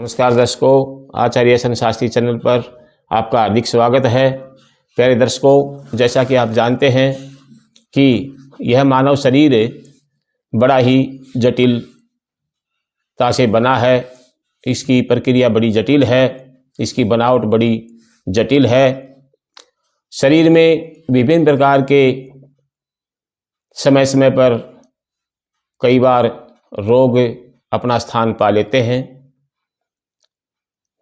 नमस्कार दर्शकों, आचार्य सन शास्त्री चैनल पर आपका हार्दिक स्वागत है। प्यारे दर्शकों, जैसा कि आप जानते हैं कि यह मानव शरीर बड़ा ही जटिलता से बना है। इसकी प्रक्रिया बड़ी जटिल है, इसकी बनावट बड़ी जटिल है। शरीर में विभिन्न प्रकार के समय समय पर कई बार रोग अपना स्थान पा लेते हैं।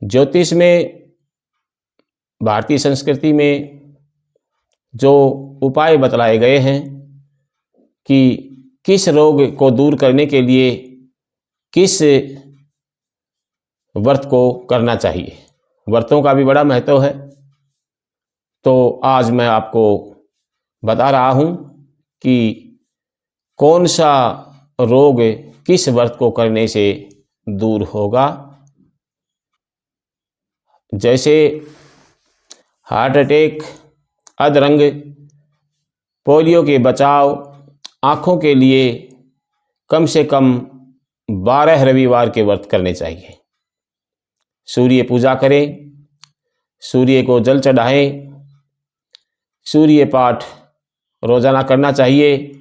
ज्योतिष में, भारतीय संस्कृति में जो उपाय बतलाए गए हैं कि किस रोग को दूर करने के लिए किस व्रत को करना चाहिए, व्रतों का भी बड़ा महत्व है। तो आज मैं आपको बता रहा हूँ कि कौन सा रोग किस व्रत को करने से दूर होगा। जैसे हार्ट अटैक, अधरंग, पोलियो के बचाव, आँखों के लिए कम से कम 12 रविवार के व्रत करने चाहिए। सूर्य पूजा करें, सूर्य को जल चढ़ाएं, सूर्य पाठ रोजाना करना चाहिए।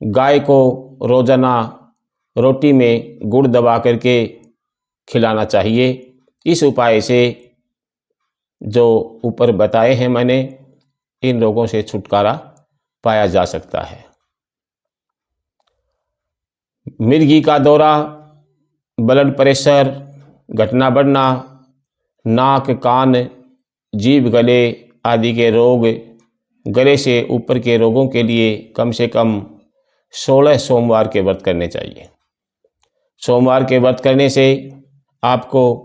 गाय को रोजाना रोटी में गुड़ दबा करके खिलाना चाहिए। इस उपाय से जो ऊपर बताए हैं मैंने, इन रोगों से छुटकारा पाया जा सकता है। मिर्गी का दौरा, ब्लड प्रेशर, घटना बढ़ना, नाक, कान, जीभ, गले आदि के रोग, गले से ऊपर के रोगों के लिए कम से कम 16 सोमवार के व्रत करने चाहिए। सोमवार के व्रत करने से आपको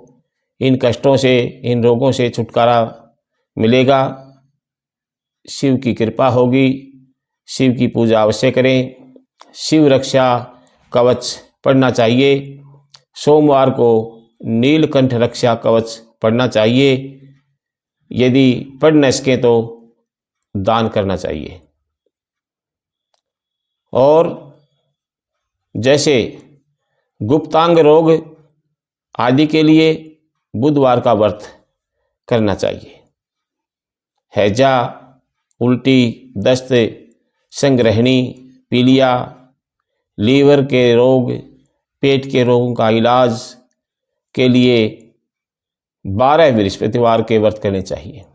इन कष्टों से, इन रोगों से छुटकारा मिलेगा। शिव की कृपा होगी। शिव की पूजा अवश्य करें। शिव रक्षा कवच पढ़ना चाहिए। सोमवार को नीलकंठ रक्षा कवच पढ़ना चाहिए। यदि पढ़ न सके तो दान करना चाहिए। और जैसे गुप्तांग रोग आदि के लिए बुधवार का व्रत करना चाहिए। हैजा, उल्टी, दस्त, संग्रहणी, पीलिया, लीवर के रोग, पेट के रोगों का इलाज के लिए 12 बृहस्पतिवार के व्रत करने चाहिए।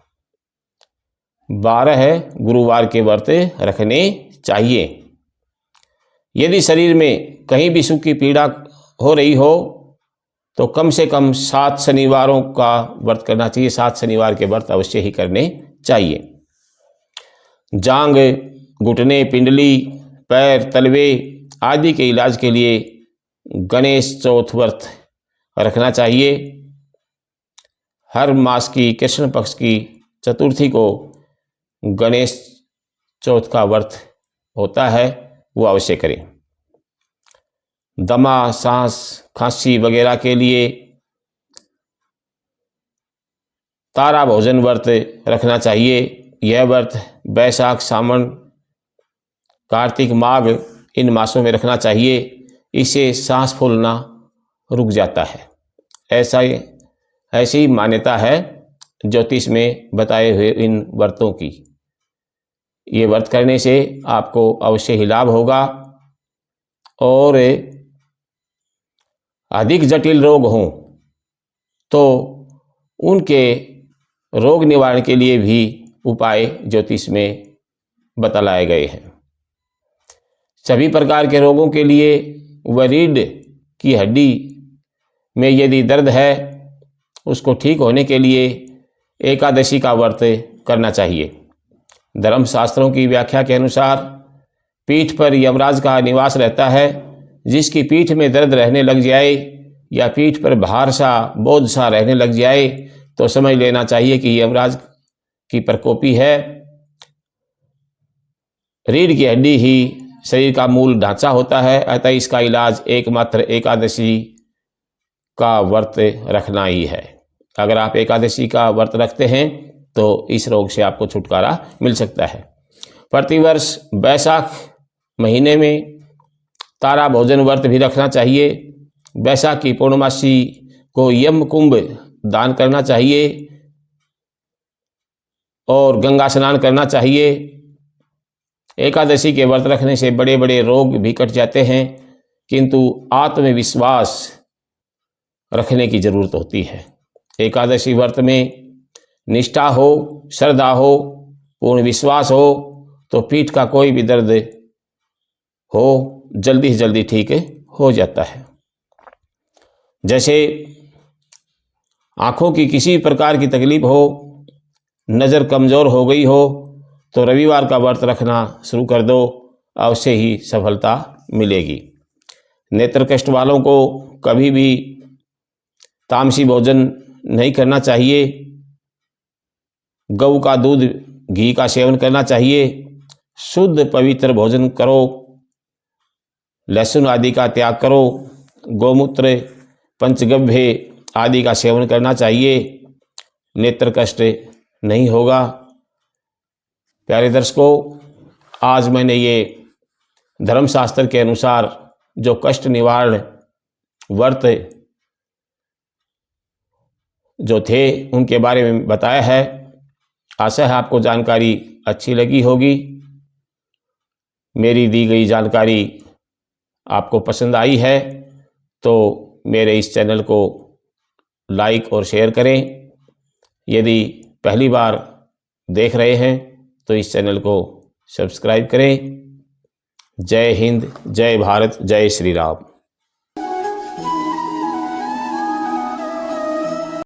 12 गुरुवार के व्रत रखने चाहिए। यदि शरीर में कहीं भी सुख की पीड़ा हो रही हो तो कम से कम 7 शनिवारों का व्रत करना चाहिए। 7 शनिवार के व्रत अवश्य ही करने चाहिए। जांग, घुटने, पिंडली, पैर, तलवे आदि के इलाज के लिए गणेश चौथ व्रत रखना चाहिए। हर मास की कृष्ण पक्ष की चतुर्थी को गणेश चौथ का व्रत होता है, वो अवश्य करें। दमा, सांस, खांसी वगैरह के लिए तारा भोजन व्रत रखना चाहिए। यह व्रत बैसाख, सावन, कार्तिक, माघ इन मासों में रखना चाहिए। इससे सांस फूलना रुक जाता है। ऐसी मान्यता है ज्योतिष में बताए हुए इन व्रतों की। ये व्रत करने से आपको अवश्य ही लाभ होगा। और अधिक जटिल रोग हों तो उनके रोग निवारण के लिए भी उपाय ज्योतिष में बतलाए गए हैं। सभी प्रकार के रोगों के लिए व रीढ़ की हड्डी में यदि दर्द है, उसको ठीक होने के लिए एकादशी का व्रत करना चाहिए। धर्मशास्त्रों की व्याख्या के अनुसार पीठ पर यमराज का निवास रहता है। जिसकी पीठ में दर्द रहने लग जाए या पीठ पर भार सा, बोझ सा रहने लग जाए तो समझ लेना चाहिए कि यमराज की प्रकोपी है। रीढ़ की हड्डी ही शरीर का मूल ढांचा होता है, अतः इसका इलाज एकमात्र एकादशी का व्रत रखना ही है। अगर आप एकादशी का व्रत रखते हैं तो इस रोग से आपको छुटकारा मिल सकता है। प्रतिवर्ष बैसाख महीने में तारा भोजन व्रत भी रखना चाहिए। बैसाख की पूर्णमासी को यम कुंभ दान करना चाहिए और गंगा स्नान करना चाहिए। एकादशी के व्रत रखने से बड़े बड़े रोग भी कट जाते हैं, किंतु आत्मविश्वास रखने की जरूरत होती है। एकादशी व्रत में निष्ठा हो, श्रद्धा हो, पूर्ण विश्वास हो तो पीठ का कोई भी दर्द हो जल्दी से जल्दी ठीक हो जाता है। जैसे आँखों की किसी प्रकार की तकलीफ हो, नज़र कमज़ोर हो गई हो तो रविवार का व्रत रखना शुरू कर दो, अवश्य ही सफलता मिलेगी। नेत्र कष्ट वालों को कभी भी तामसी भोजन नहीं करना चाहिए। गऊ का दूध, घी का सेवन करना चाहिए। शुद्ध पवित्र भोजन करो, लहसुन आदि का त्याग करो। गौमूत्र, पंचगव्य आदि का सेवन करना चाहिए। नेत्र कष्ट नहीं होगा। प्यारे दर्शकों, आज मैंने ये धर्मशास्त्र के अनुसार जो कष्ट निवारण व्रत जो थे उनके बारे में बताया है। आशा है आपको जानकारी अच्छी लगी होगी। मेरी दी गई जानकारी आपको पसंद आई है तो मेरे इस चैनल को लाइक और शेयर करें। यदि पहली बार देख रहे हैं तो इस चैनल को सब्सक्राइब करें। जय हिंद, जय भारत, जय श्री राम।